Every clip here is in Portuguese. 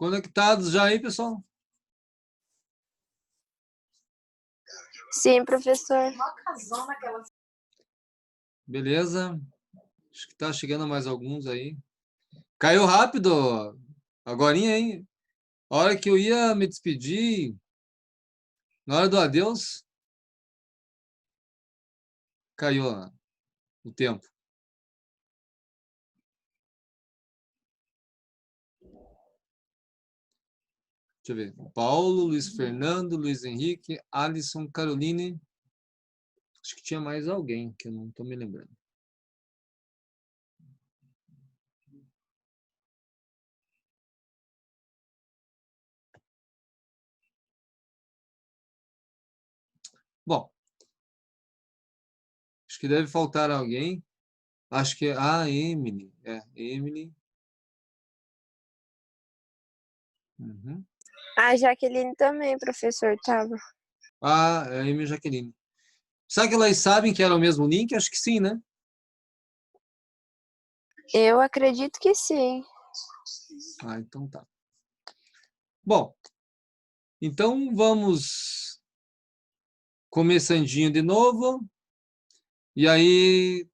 Conectados já aí, pessoal? Sim, professor. Beleza. Acho que tá chegando mais alguns aí. Caiu rápido. Agorinha, hein? A hora que eu ia me despedir, na hora do adeus, caiu o tempo. Deixa eu ver. Paulo, Luiz Fernando, Luiz Henrique, Alisson, Caroline. Acho que tinha mais alguém que eu não estou me lembrando. Bom, acho que deve faltar alguém. Acho que é a Emily. Emily. Uhum. A Jaqueline também, professor, tava. A Emily e Jaqueline. Será que elas sabem que era o mesmo link? Acho que sim, né? Eu acredito que sim. Ah, então tá. Bom, então vamos começandinho de novo. E aí,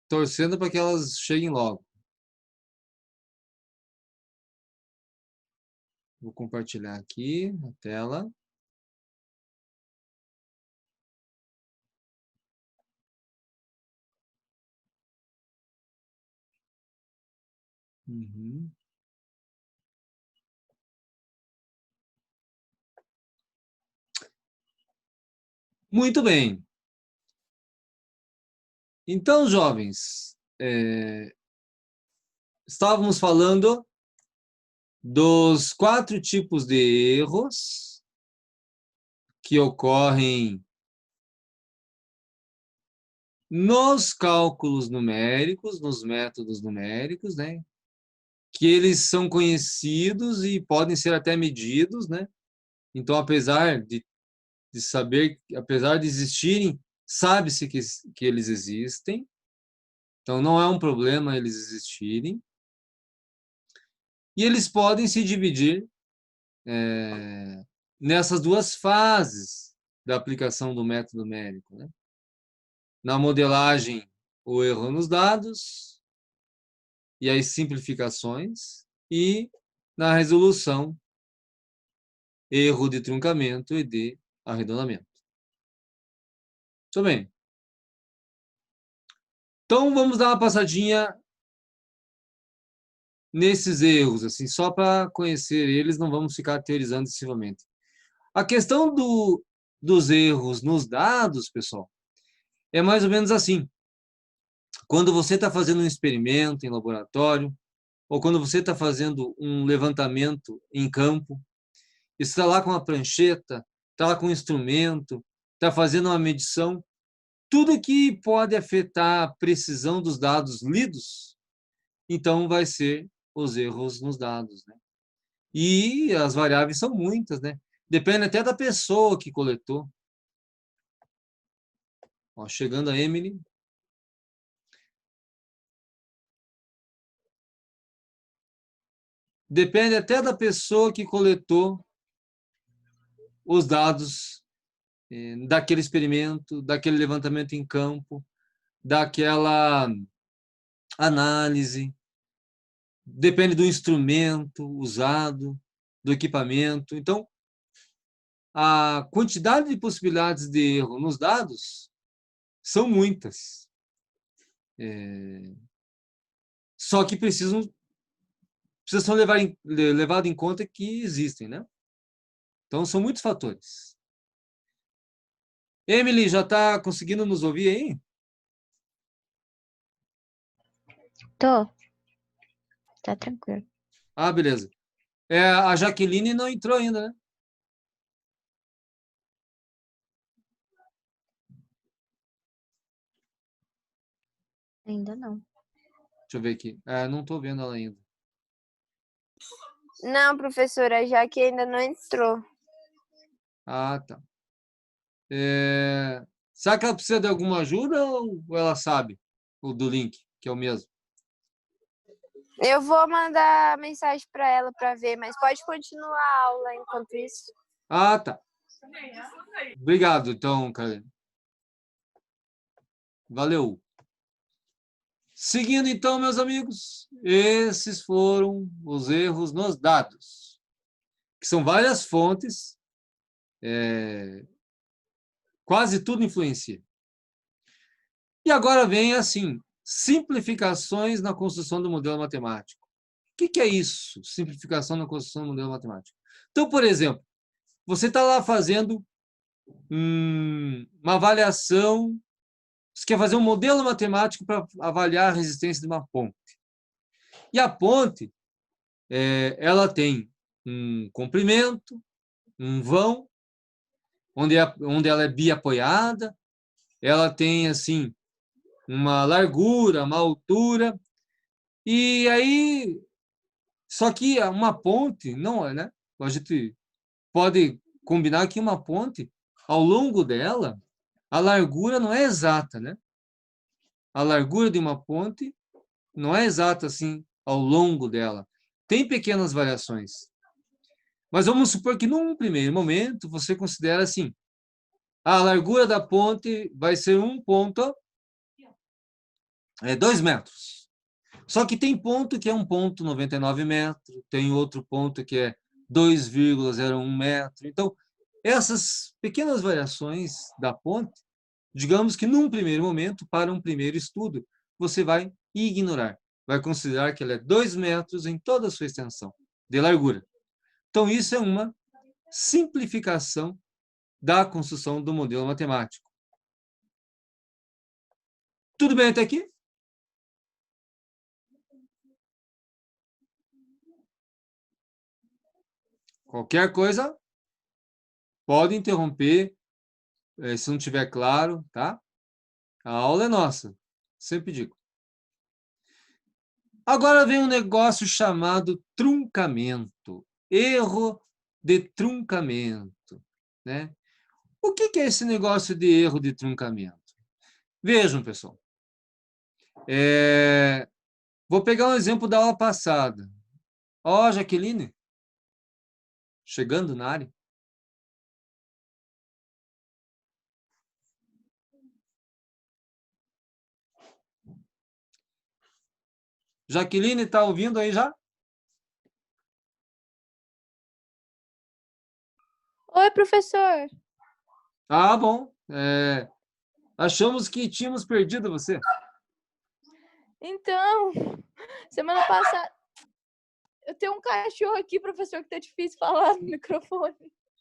torcendo para que elas cheguem logo. Vou compartilhar aqui a tela. Uhum. Muito bem. Então, jovens, estávamos falando dos 4 tipos de erros que ocorrem nos cálculos numéricos, nos métodos numéricos, né? Que eles são conhecidos e podem ser até medidos, né? Então, apesar de saber, apesar de existirem, sabe-se que eles existem. Então, não é um problema eles existirem. E eles podem se dividir nessas 2 fases da aplicação do método numérico, né? Na modelagem, o erro nos dados e as simplificações, e na resolução, erro de truncamento e de arredondamento. Muito bem. Então, vamos dar uma passadinha nesses erros, assim, só para conhecer eles, não vamos ficar teorizando excessivamente. A questão dos erros nos dados, pessoal, é mais ou menos assim. Quando você está fazendo um experimento em laboratório, ou quando você está fazendo um levantamento em campo, está lá com uma prancheta, está lá com um instrumento, está fazendo uma medição, tudo que pode afetar a precisão dos dados lidos, então vai ser os erros nos dados, né? E as variáveis são muitas, né? Depende até da pessoa que coletou. Ó, chegando a Emily. Depende até da pessoa que coletou os dados daquele experimento, daquele levantamento em campo, daquela análise. Depende do instrumento usado, do equipamento. Então, a quantidade de possibilidades de erro nos dados são muitas. Só que precisam ser levado em conta que existem, né? Então, são muitos fatores. Emily, já está conseguindo nos ouvir aí? Tô. Tá tranquilo. Ah, beleza. A Jaqueline não entrou ainda, né? Ainda não. Deixa eu ver aqui. Não estou vendo ela ainda. Não, professora, já que ainda não entrou. Ah, tá. Será que ela precisa de alguma ajuda ou ela sabe o do link, que é o mesmo? Eu vou mandar mensagem para ela para ver, mas pode continuar a aula enquanto isso. Ah, tá. Obrigado, então, Karine. Valeu. Seguindo, então, meus amigos, esses foram os erros nos dados, que são várias fontes, quase tudo influencia. E agora vem, assim, simplificações na construção do modelo matemático. O que é isso, simplificação na construção do modelo matemático? Então, por exemplo, você está lá fazendo uma avaliação, você quer fazer um modelo matemático para avaliar a resistência de uma ponte. E a ponte, ela tem um comprimento, um vão, onde ela é biapoiada, ela tem, assim, uma largura, uma altura, e aí, só que uma ponte, não é, né? A gente pode combinar que uma ponte, ao longo dela, a largura não é exata, né? A largura de uma ponte não é exata, assim, ao longo dela. Tem pequenas variações. Mas vamos supor que, num primeiro momento, você considera assim, a largura da ponte vai ser 2 metros. Só que tem ponto que é 1,99 metro, tem outro ponto que é 2,01 metro. Então, essas pequenas variações da ponte, digamos que num primeiro momento, para um primeiro estudo, você vai ignorar. Vai considerar que ela é 2 metros em toda a sua extensão de largura. Então, isso é uma simplificação da construção do modelo matemático. Tudo bem até aqui? Qualquer coisa, pode interromper, se não estiver claro, tá? A aula é nossa, sempre digo. Agora vem um negócio chamado truncamento, erro de truncamento, né? O que é esse negócio de erro de truncamento? Vejam, pessoal. Vou pegar um exemplo da aula passada. Ó, Jaqueline, chegando na área. Jaqueline, está ouvindo aí já? Oi, professor. Ah, bom. Achamos que tínhamos perdido você. Então, semana passada. Eu tenho um cachorro aqui, professor, que tá difícil falar no microfone.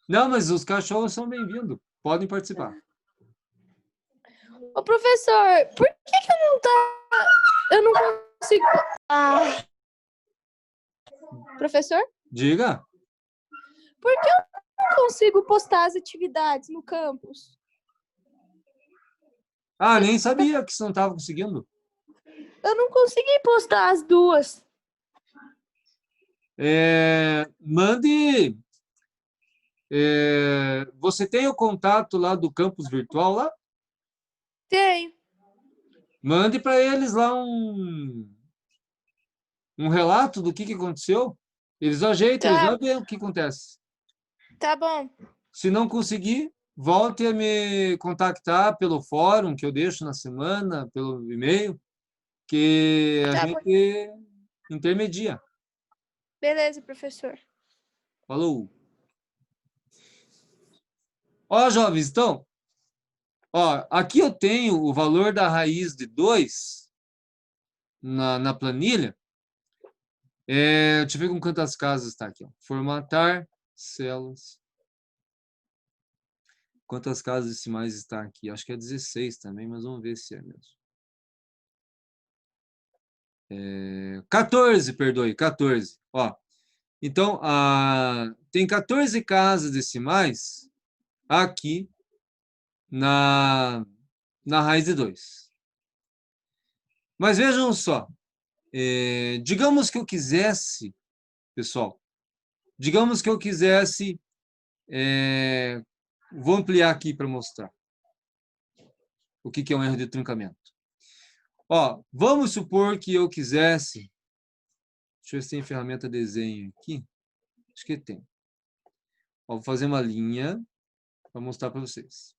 Não, mas os cachorros são bem-vindos. Podem participar. Ô, professor, por que eu não tá. Eu não consigo. Ah. Professor? Diga. Por que eu não consigo postar as atividades no campus? Ah, nem sabia que você não estava conseguindo. Eu não consegui postar as duas. Mande. Você tem o contato lá do campus virtual lá? Tenho. Mande para eles lá um relato do que aconteceu. Eles ajeitam, eles vão ver o que acontece. Tá bom. Se não conseguir, volte a me contactar pelo fórum que eu deixo na semana, pelo e-mail, que a gente intermedia. Beleza, professor. Falou. Ó, jovens, então, aqui eu tenho o valor da raiz de 2 na planilha. Deixa eu ver com quantas casas está aqui. Ó. Formatar células. Quantas casas decimais está aqui? Acho que é 16 também, mas vamos ver se é mesmo. 14, perdoe, 14. Ó, então, tem 14 casas decimais aqui na raiz de 2. Mas vejam só, digamos que eu quisesse, pessoal, digamos que eu quisesse, vou ampliar aqui para mostrar o que é um erro de truncamento. Ó, vamos supor que eu quisesse Deixa eu ver se tem ferramenta desenho aqui. Acho que tem. Ó, vou fazer uma linha para mostrar para vocês.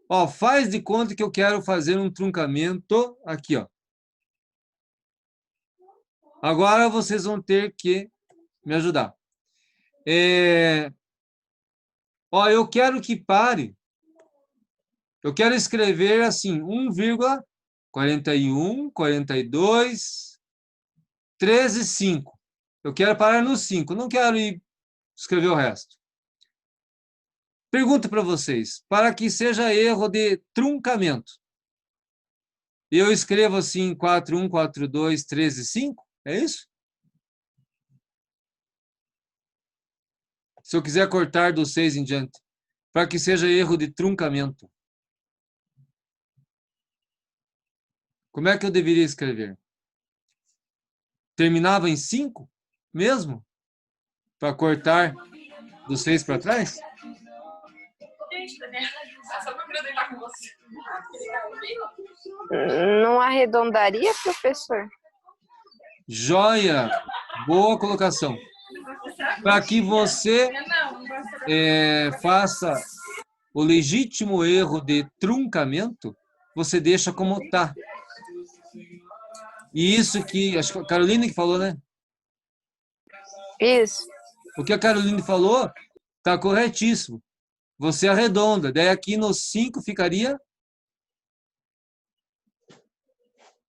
Ó, faz de conta que eu quero fazer um truncamento aqui, ó. Agora vocês vão ter que me ajudar. Ó, eu quero que pare. Eu quero escrever assim, 1,41, 42, 13, 5. Eu quero parar no 5, não quero ir escrever o resto. Pergunta para vocês, para que seja erro de truncamento, eu escrevo assim, 41, 42, 13, 5? É isso? Se eu quiser cortar do 6 em diante, para que seja erro de truncamento. Como é que eu deveria escrever? Terminava em 5 mesmo? Para cortar do 6 para trás? Não arredondaria, professor? Joia! Boa colocação. Para que você faça o legítimo erro de truncamento, você deixa como está. E isso que, acho que a Caroline que falou, né? Isso. O que a Caroline falou está corretíssimo. Você arredonda. Daí aqui no 5 ficaria...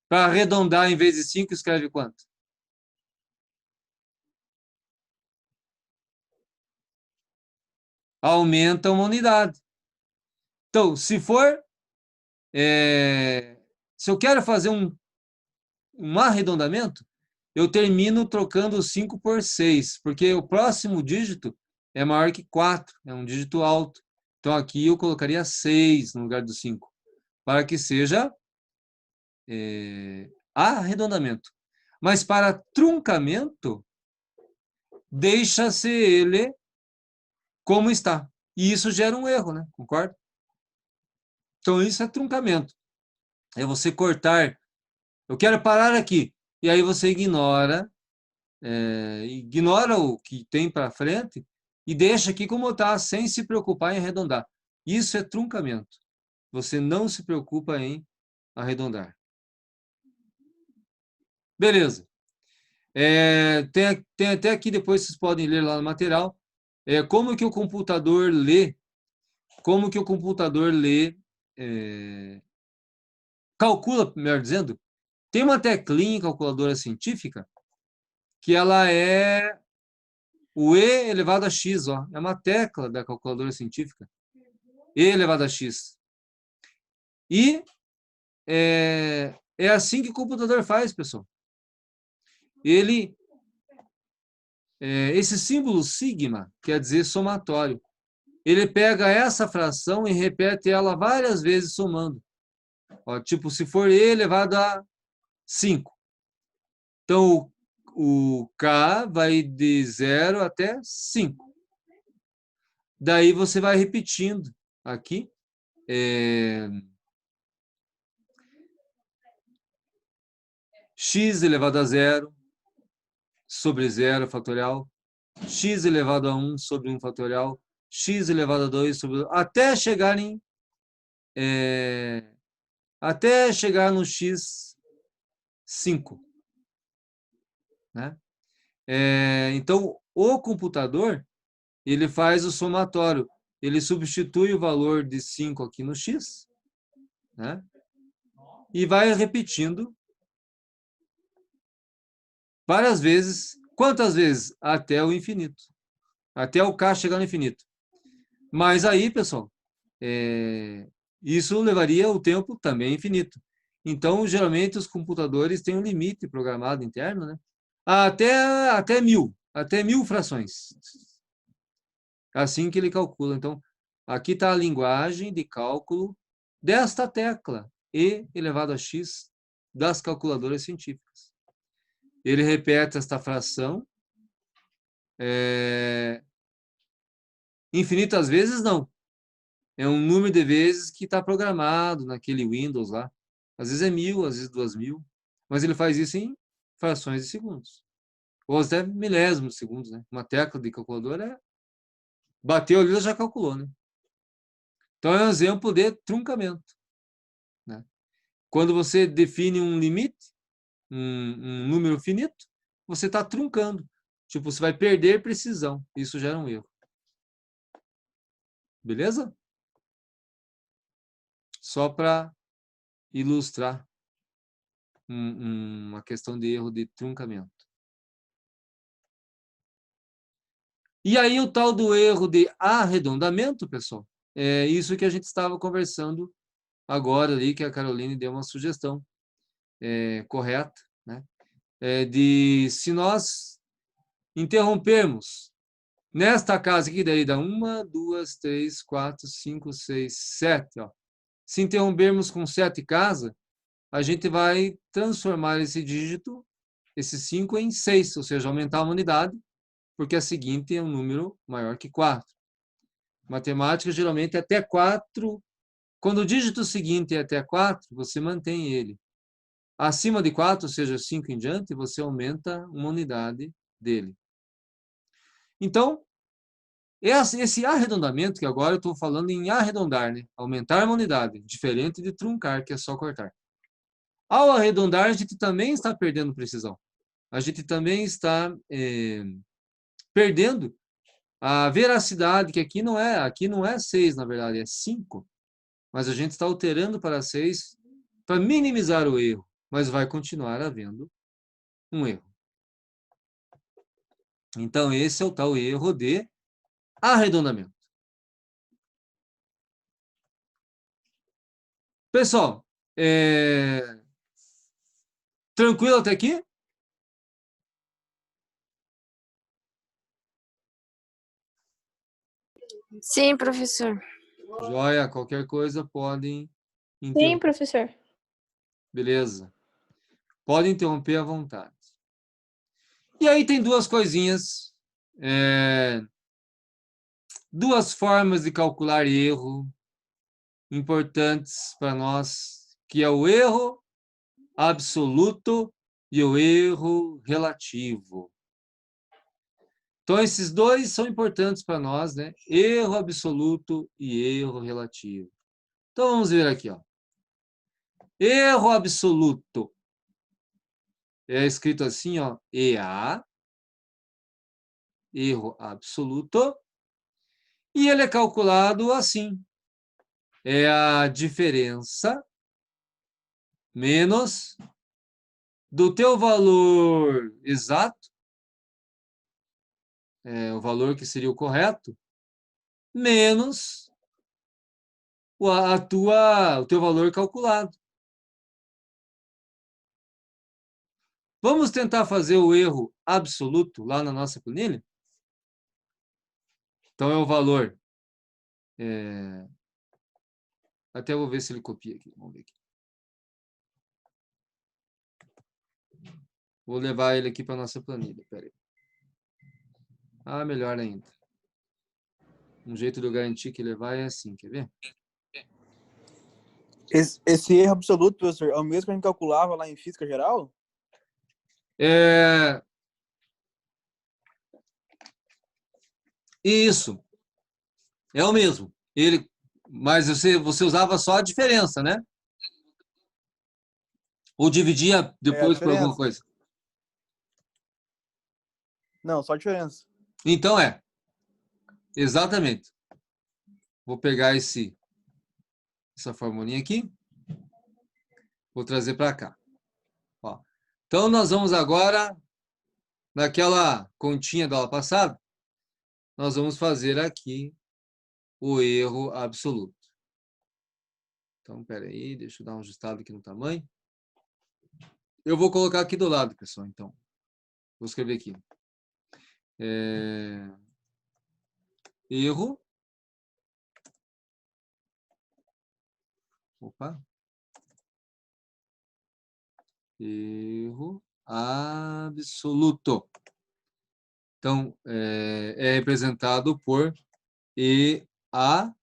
Para arredondar, em vez de 5, escreve quanto? Aumenta uma unidade. Então, se eu quero fazer um arredondamento, eu termino trocando 5 por 6, porque o próximo dígito é maior que 4, é um dígito alto. Então, aqui eu colocaria 6 no lugar do 5, para que seja arredondamento. Mas para truncamento, deixa-se ele como está. E isso gera um erro, né? Concorda? Então, isso é truncamento. É você cortar. Eu quero parar aqui. E aí você ignora o que tem para frente e deixa aqui como está, sem se preocupar em arredondar. Isso é truncamento. Você não se preocupa em arredondar. Beleza. Tem até aqui, depois vocês podem ler lá no material, como que o computador lê, calcula, melhor dizendo, tem uma teclinha em calculadora científica que ela é o e elevado a x, ó, é uma tecla da calculadora científica, e elevado a x. E é assim que o computador faz, pessoal. Esse símbolo sigma quer dizer somatório. Ele pega essa fração e repete ela várias vezes somando. Ó, tipo, se for e elevado a 5. Então, o k vai de 0 até 5. Daí você vai repetindo aqui. X elevado a 0 sobre 0 fatorial. X elevado a 1 sobre 1 fatorial. X elevado a 2 sobre... Até chegar no x5. Né? Então, o computador, ele faz o somatório. Ele substitui o valor de 5 aqui no x, né? E vai repetindo várias vezes. Quantas vezes? Até o infinito. Até o k chegar no infinito. Mas aí, pessoal, isso levaria o tempo também infinito. Então, geralmente, os computadores têm um limite programado interno, né? Até 1000. Até 1000 frações. Assim que ele calcula. Então, aqui está a linguagem de cálculo desta tecla, e elevado a x, das calculadoras científicas. Ele repete esta fração infinitas vezes, não. É um número de vezes que está programado naquele Windows lá. Às vezes é 1000, às vezes 2000. Mas ele faz isso em frações de segundos. ou até milésimos de segundos, né? Uma tecla de calculadora bateu ali, ela já calculou, né? Então, é um exemplo de truncamento, né? Quando você define um limite, um número finito, você está truncando. Tipo, você vai perder precisão. Isso gera um erro. Beleza? Só para ilustrar uma questão de erro de truncamento. E aí o tal do erro de arredondamento, pessoal, é isso que a gente estava conversando agora ali, que a Caroline deu uma sugestão correta, né? Se nós interrompermos nesta casa aqui, daí dá 1, 2, 3, 4, 5, 6, 7, ó. Se interrompermos com 7 casas, a gente vai transformar esse dígito, esse 5, em 6, ou seja, aumentar uma unidade, porque a seguinte é um número maior que 4. Matemática, geralmente, até 4. Quando o dígito seguinte é até 4, você mantém ele. Acima de 4, ou seja, 5 em diante, você aumenta uma unidade dele. Então, esse arredondamento, que agora eu estou falando em arredondar, né? Aumentar uma unidade, diferente de truncar, que é só cortar. Ao arredondar, a gente também está perdendo precisão. A gente também está perdendo a veracidade, que aqui não é 6, na verdade, é 5. Mas a gente está alterando para 6 para minimizar o erro, mas vai continuar havendo um erro. Então, esse é o tal erro de arredondamento. Pessoal, tranquilo até aqui? Sim, professor. Joia, qualquer coisa podem Sim, interromper. professor. Beleza. Podem interromper à vontade. E aí tem duas coisinhas, duas formas de calcular erro importantes para nós, que é o erro absoluto e o erro relativo. Então, esses dois são importantes para nós, né? Erro absoluto e erro relativo. Então, vamos ver aqui, ó. Erro absoluto. É escrito assim, ó, EA, erro absoluto, e ele é calculado assim. É a diferença menos do teu valor exato, o valor que seria o correto, menos o teu valor calculado. Vamos tentar fazer o erro absoluto lá na nossa planilha? Então, é o valor. Até vou ver se ele copia aqui. Vamos ver aqui. Vou levar ele aqui para a nossa planilha. Pera aí. Ah, melhor ainda. Um jeito de eu garantir que ele vai é assim, quer ver? Esse erro absoluto, professor, é o mesmo que a gente calculava lá em física geral? Isso. É o mesmo. Mas você usava só a diferença, né? Ou dividia depois por alguma coisa? Não, só a diferença. Então exatamente. Vou pegar essa formulinha aqui. Vou trazer para cá. Ó. Então, nós vamos agora, naquela continha da aula passada, nós vamos fazer aqui o erro absoluto. Então, espera aí, deixa eu dar um ajustado aqui no tamanho. Eu vou colocar aqui do lado, pessoal, então. Vou escrever aqui. Erro. Opa. Erro absoluto. Então, é representado por EA,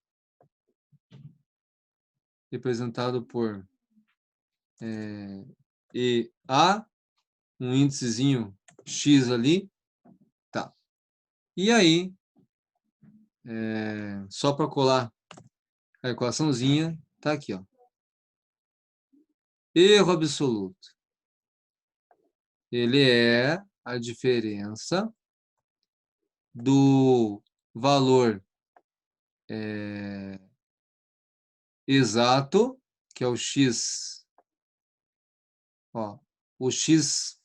representado por EA, um índicezinho x ali. Tá. E aí, só para colar a equaçãozinha, tá aqui, ó. Erro absoluto. Ele é a diferença do valor exato, que é o x, ó, o x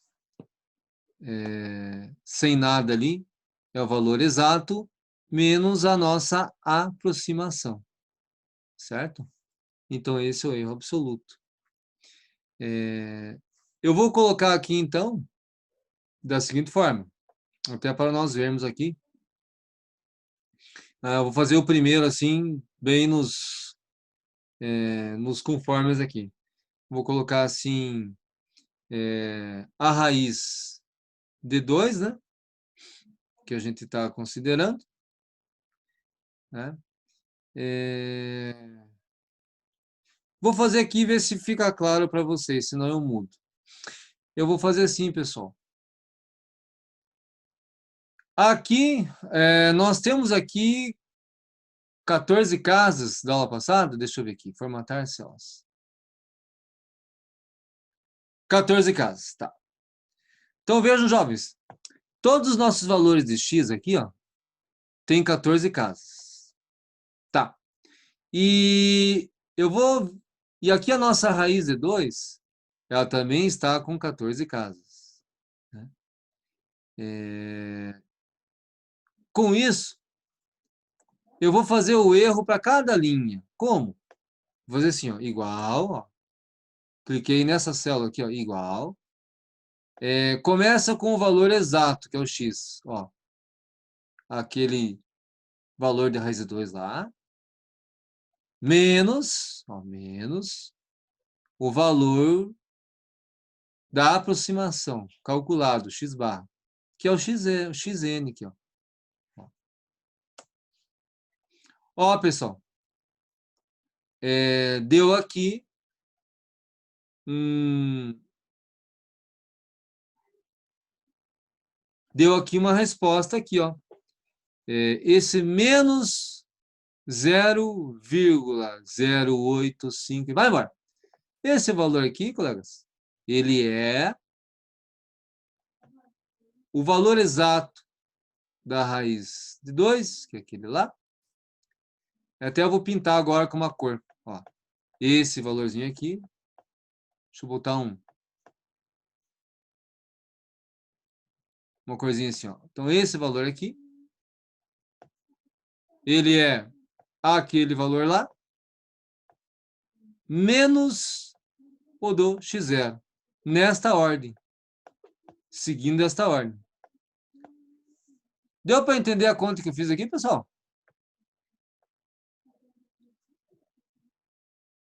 sem nada ali, é o valor exato, menos a nossa aproximação, certo? Então, esse é o erro absoluto. Eu vou colocar aqui, então, da seguinte forma, até para nós vermos aqui. Eu vou fazer o primeiro, assim, bem nos conformes aqui. Vou colocar, assim, a raiz de 2, né? Que a gente está considerando. Né? Vou fazer aqui e ver se fica claro para vocês, senão eu mudo. Eu vou fazer assim, pessoal. Aqui, nós temos aqui 14 casas da aula passada. Deixa eu ver aqui. Formatar células. 14 casas, tá. Então, vejam, jovens. Todos os nossos valores de x aqui, ó, tem 14 casas. Tá. E eu vou... E aqui a nossa raiz de 2, ela também está com 14 casas. Né? Com isso, eu vou fazer o erro para cada linha. Como? Vou fazer assim, ó, igual, ó. Cliquei nessa célula aqui, ó, igual. Começa com o valor exato, que é o x, ó. Aquele valor de raiz de 2 lá. Menos, ó, menos o valor da aproximação, calculado, x barra, que é o xn aqui, ó. Ó, pessoal, deu aqui uma resposta aqui, ó. Esse menos 0,085, vai embora. Esse valor aqui, colegas, ele é o valor exato da raiz de 2, que é aquele lá. Até eu vou pintar agora com uma cor. Ó. Esse valorzinho aqui. Deixa eu botar uma corzinha assim. Ó. Então, esse valor aqui, ele é aquele valor lá, menos o do x0. Nesta ordem. Seguindo esta ordem. Deu para entender a conta que eu fiz aqui, pessoal?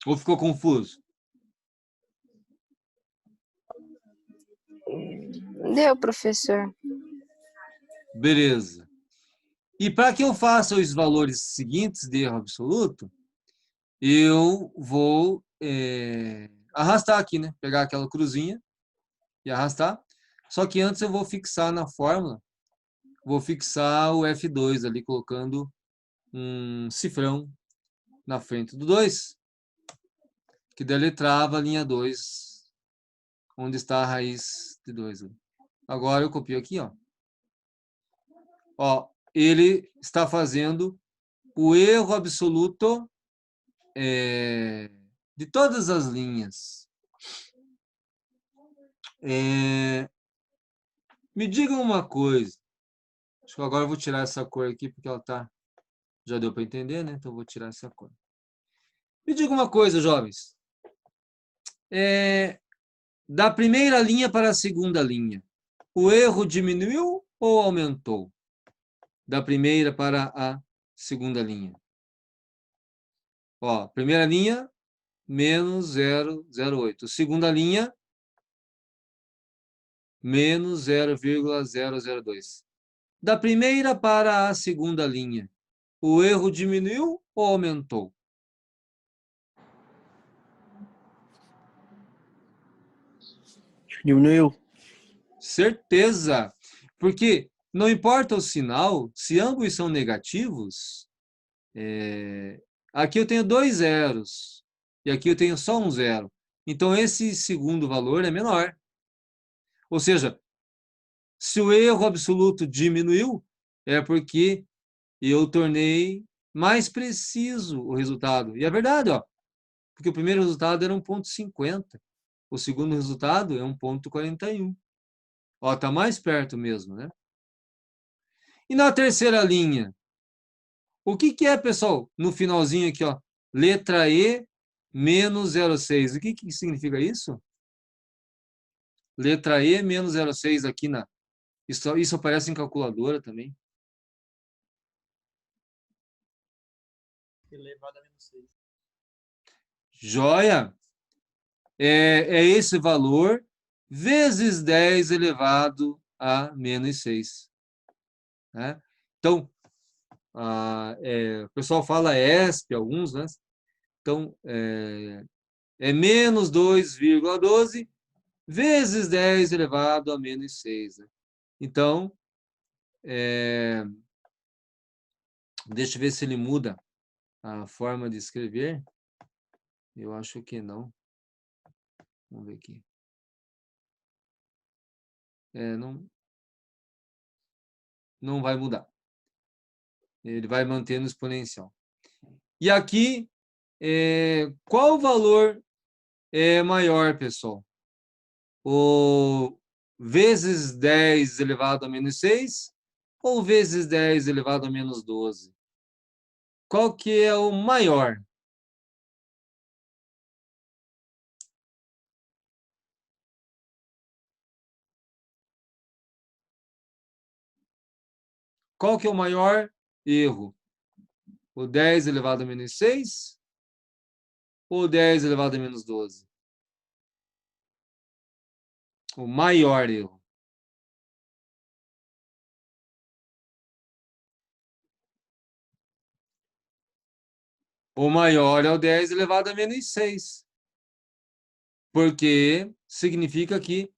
Ou ficou confuso? Deu, professor. Beleza. E para que eu faça os valores seguintes de erro absoluto, eu vou arrastar aqui, né? Pegar aquela cruzinha e arrastar. Só que antes eu vou fixar na fórmula, vou fixar o F2 ali, colocando um cifrão na frente do 2, que deletrava a linha 2, onde está a raiz de 2. Agora eu copio aqui, ó. Ó, ele está fazendo o erro absoluto de todas as linhas. Me digam uma coisa. Acho que agora eu vou tirar essa cor aqui, porque ela tá... Já deu para entender, né? Então eu vou tirar essa cor. Me diga uma coisa, jovens. Da primeira linha para a segunda linha, o erro diminuiu ou aumentou? Da primeira para a segunda linha. Ó, primeira linha, menos 0,08. Segunda linha, menos 0,002. Da primeira para a segunda linha, o erro diminuiu ou aumentou? Diminuiu. Certeza. Porque não importa o sinal, se ambos são negativos, aqui eu tenho 2 zeros e aqui eu tenho só um zero. Então, esse segundo valor é menor. Ou seja, se o erro absoluto diminuiu, é porque eu tornei mais preciso o resultado. E é verdade, ó, porque o primeiro resultado era 1,50. O segundo resultado é 1,41. Ó, tá mais perto mesmo, né? E na terceira linha, o que que é, pessoal? No finalzinho aqui, ó, letra E menos 0,6. O que que significa isso? Letra E menos 0,6 aqui na... Isso aparece em calculadora também. Elevado a menos 6. Joia! É esse valor vezes 10 elevado a menos 6. Né? Então, o pessoal fala ESP, alguns, né? Então, é menos 2,12 vezes 10 elevado a menos 6. Né? Então, deixa eu ver se ele muda a forma de escrever. Eu acho que não. Vamos ver aqui. Não vai mudar. Ele vai manter no exponencial. E aqui, qual o valor é maior, pessoal? O vezes 10 elevado a menos 6 ou vezes 10 elevado a menos 12? Qual que é o maior? Qual que é o maior erro? O 10 elevado a menos 6 ou 10 elevado a menos 12? O maior erro. O maior é o 10 elevado a menos 6. Porque significa que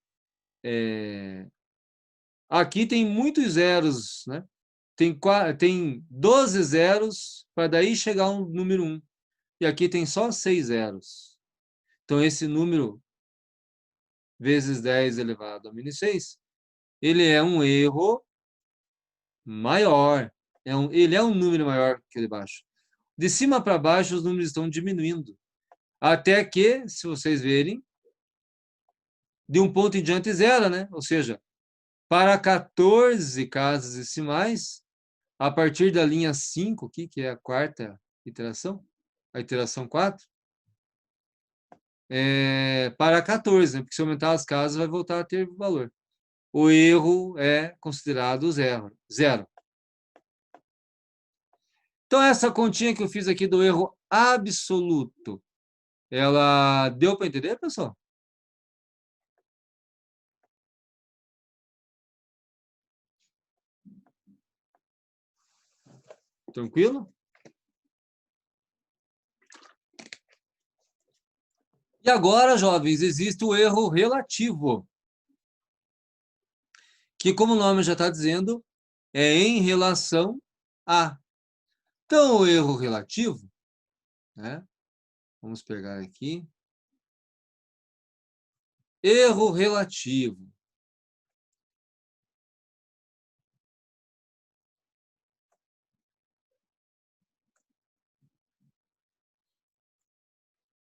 aqui tem muitos zeros, né? Tem 12 zeros para daí chegar um número 1. E aqui tem só 6 zeros. Então, esse número vezes 10 elevado a menos 6, ele é um erro maior. Ele é um número maior que o de baixo. De cima para baixo, os números estão diminuindo. Até que, se vocês verem, de um ponto em diante, zero, né? Ou seja, para 14 casas decimais, a partir da linha 5 aqui, que é a quarta iteração, a iteração 4, para 14, né? Porque se aumentar as casas, vai voltar a ter valor. O erro é considerado zero. Então, essa continha que eu fiz aqui do erro absoluto, ela deu para entender, pessoal? Tranquilo? E agora, jovens, existe o erro relativo, que, como o nome já está dizendo, é em relação a. Então, o erro relativo, né? Vamos pegar aqui. Erro relativo.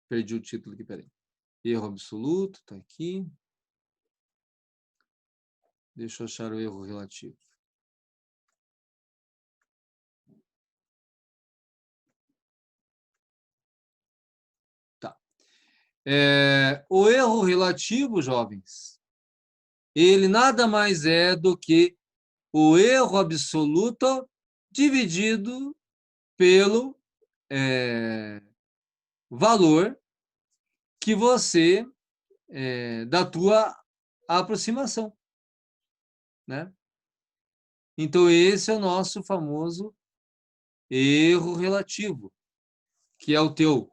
Perdi o título aqui, peraí. Erro absoluto, está aqui. Deixa eu achar o erro relativo. Tá. O erro relativo, jovens, ele nada mais é do que o erro absoluto dividido pelo valor que você da tua aproximação, né? Então esse é o nosso famoso erro relativo, que é o teu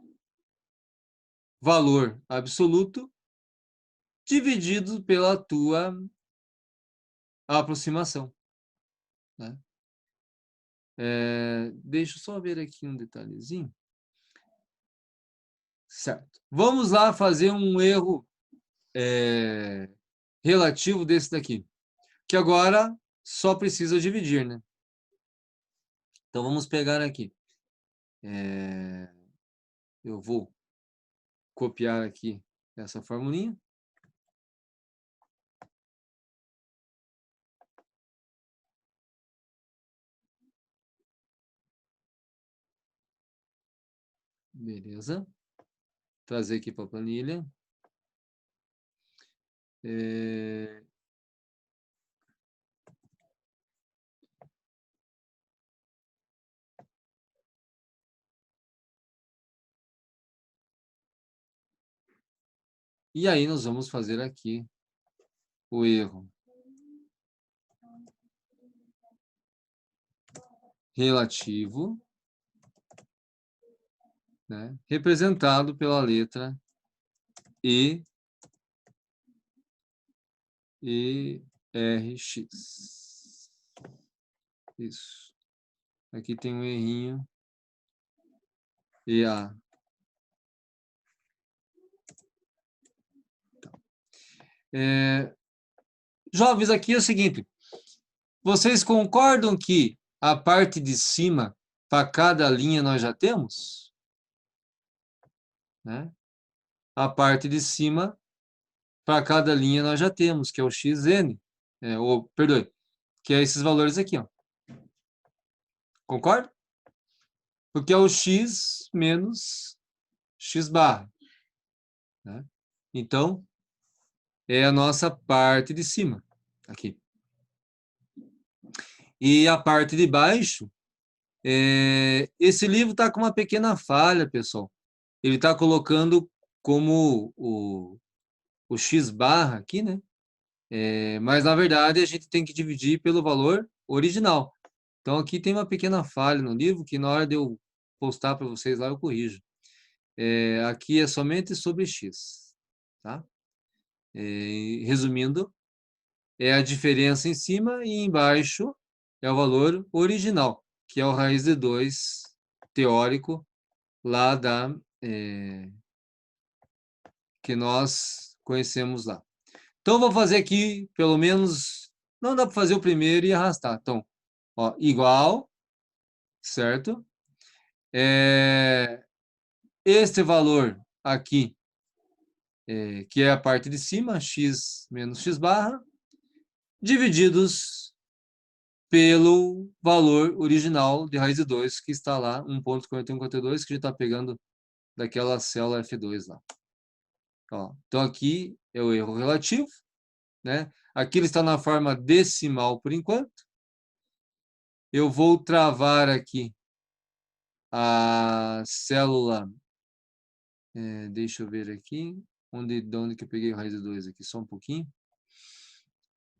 valor absoluto dividido pela tua a aproximação, né? Deixa eu só ver aqui um detalhezinho. Certo. Vamos lá fazer um erro relativo desse daqui, que agora só precisa dividir, né? Então, vamos pegar aqui. Eu vou copiar aqui essa formulinha. Beleza. Trazer aqui para a planilha. E aí nós vamos fazer aqui o erro relativo, né, representado pela letra E, ERX. Isso. Aqui tem um errinho. EA. Jovens, aqui é o seguinte. Vocês concordam que a parte de cima, para cada linha, nós já temos? Né? A parte de cima, para cada linha, nós já temos, que é o xn. Perdoe, que é esses valores aqui. Ó. Concorda? Porque é o x menos x barra. Né? Então, é a nossa parte de cima, aqui. E a parte de baixo, esse livro está com uma pequena falha, pessoal. Ele está colocando como o x barra aqui, né? Mas, na verdade, a gente tem que dividir pelo valor original. Então, aqui tem uma pequena falha no livro, que na hora de eu postar para vocês lá, eu corrijo. Aqui é somente sobre x, tá? Resumindo, é a diferença em cima e embaixo é o valor original, que é o raiz de 2 teórico lá que nós conhecemos lá. Então, vou fazer aqui, pelo menos, não dá para fazer o primeiro e arrastar. Então, ó, igual, certo? Este valor aqui, que é a parte de cima, x menos x barra, divididos pelo valor original de raiz de 2, que está lá, 1,4142, que a gente está pegando daquela célula F2 lá. Ó, então, aqui é o erro relativo, né? Aqui ele está na forma decimal por enquanto. Eu vou travar aqui a célula, deixa eu ver aqui, de onde que eu peguei a raiz de 2 aqui, só um pouquinho.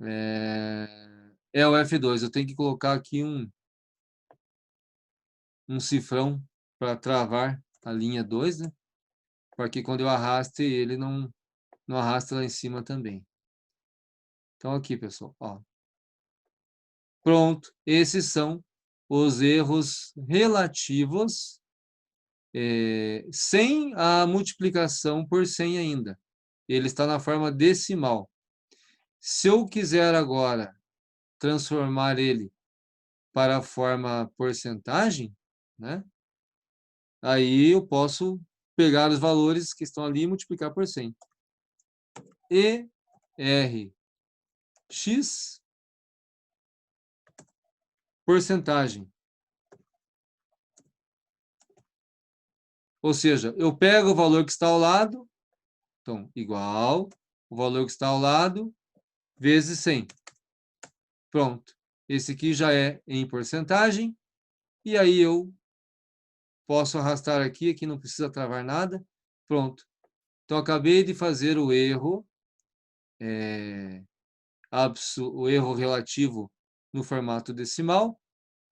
É o F2, eu tenho que colocar aqui um cifrão para travar a linha 2, né? Porque quando eu arraste, ele não arrasta lá em cima também. Então, aqui, pessoal, ó. Pronto, esses são os erros relativos sem a multiplicação por 100 ainda. Ele está na forma decimal. Se eu quiser agora transformar ele para a forma porcentagem, né? Aí eu posso pegar os valores que estão ali e multiplicar por 100. ERX porcentagem. Ou seja, eu pego o valor que está ao lado, então, igual, o valor que está ao lado, vezes 100. Pronto. Esse aqui já é em porcentagem, e aí eu posso arrastar aqui, aqui não precisa travar nada. Pronto. Então, acabei de fazer o erro, o erro relativo no formato decimal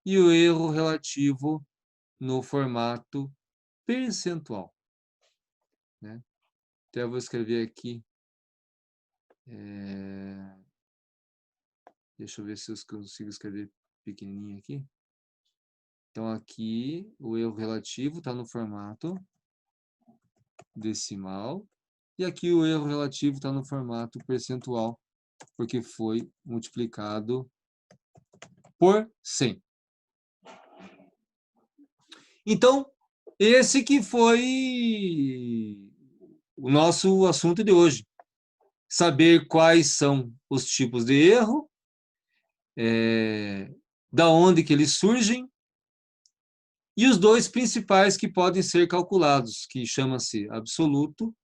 e o erro relativo no formato percentual. Né? Então, eu vou escrever aqui Deixa eu ver se eu consigo escrever pequenininho aqui. Então, aqui, o erro relativo está no formato decimal. E aqui o erro relativo está no formato percentual, porque foi multiplicado por 100. Então, esse que foi o nosso assunto de hoje. Saber quais são os tipos de erro, da onde que eles surgem, e os dois principais que podem ser calculados, que chama-se absoluto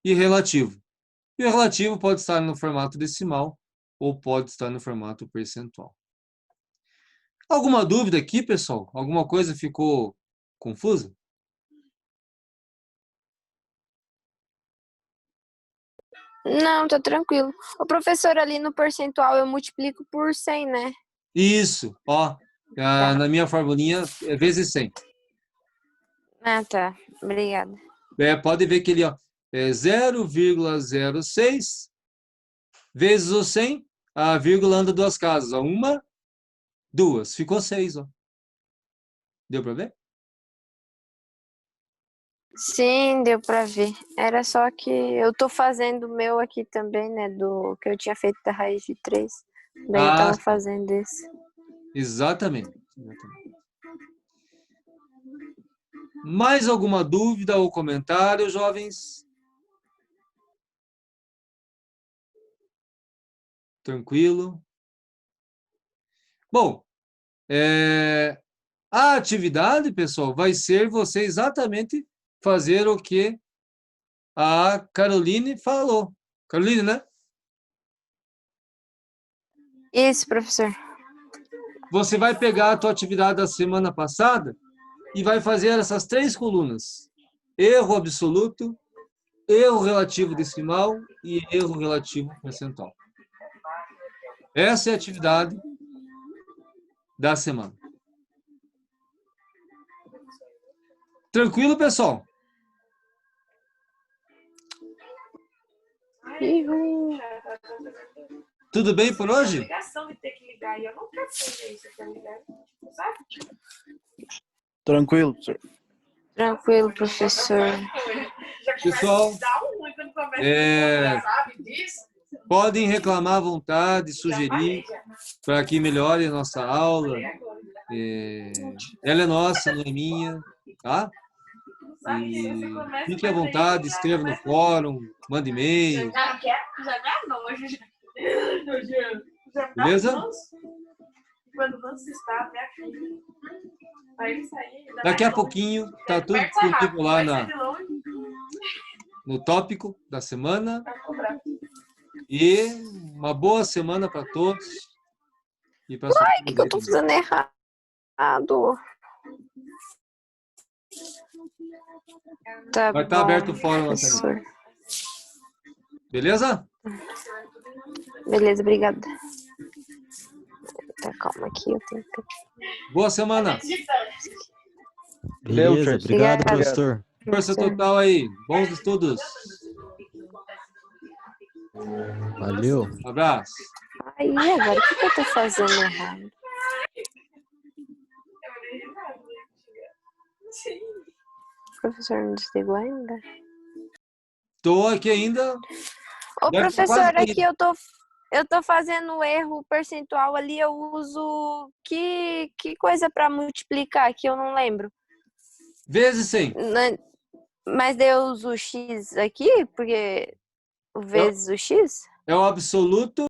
e relativo. E o relativo pode estar no formato decimal ou pode estar no formato percentual. Alguma dúvida aqui, pessoal? Alguma coisa ficou confusa? Não, tá tranquilo. O professor, ali no percentual eu multiplico por 100, né? Isso, ó, na minha formulinha é vezes 100. Ah, tá. Obrigada. Pode ver que ele é 0,06 vezes o 100, a vírgula anda duas casas. Ó. Uma, duas. Ficou 6. Ó. Deu para ver? Sim, deu pra ver. Era só que eu tô fazendo o meu aqui também, né? Do que eu tinha feito da raiz de 3. Daí eu tava fazendo esse. Exatamente. Mais alguma dúvida ou comentário, jovens? Tranquilo? Bom, a atividade, pessoal, vai ser você exatamente fazer o que a Caroline falou. Caroline, né? Isso, professor. Você vai pegar a tua atividade da semana passada e vai fazer essas 3 colunas. Erro absoluto, erro relativo decimal e erro relativo percentual. Essa é a atividade da semana. Tranquilo, pessoal? Tudo bem por hoje? Tranquilo, professor. Tranquilo, professor. Pessoal, podem reclamar à vontade, sugerir para que melhore a nossa aula. Ela é nossa, não é minha, tá? E fique à vontade, escreva no fórum, mande e-mail. Beleza? Daqui a pouquinho tá tudo disponível lá no tópico da semana. E uma boa semana para todos. E para Ai, o que eu tô fazendo errado? Tá vai bom, estar aberto o fórum, professor. Natália. Beleza? Beleza, obrigada. Tá, calma aqui, eu tenho que... Boa semana. Beleza, obrigado, Obrigada. professor. Força total aí. Bons estudos. Valeu. Um abraço. Aí, agora, o que eu tô fazendo errado? O professor não desligou ainda? Tô aqui ainda. Ô, Deve estar professor, quase aqui eu tô fazendo erro percentual ali, eu uso que coisa para multiplicar que eu não lembro. vezes 100. Mas daí eu uso o x aqui, porque o vezes o x? É o absoluto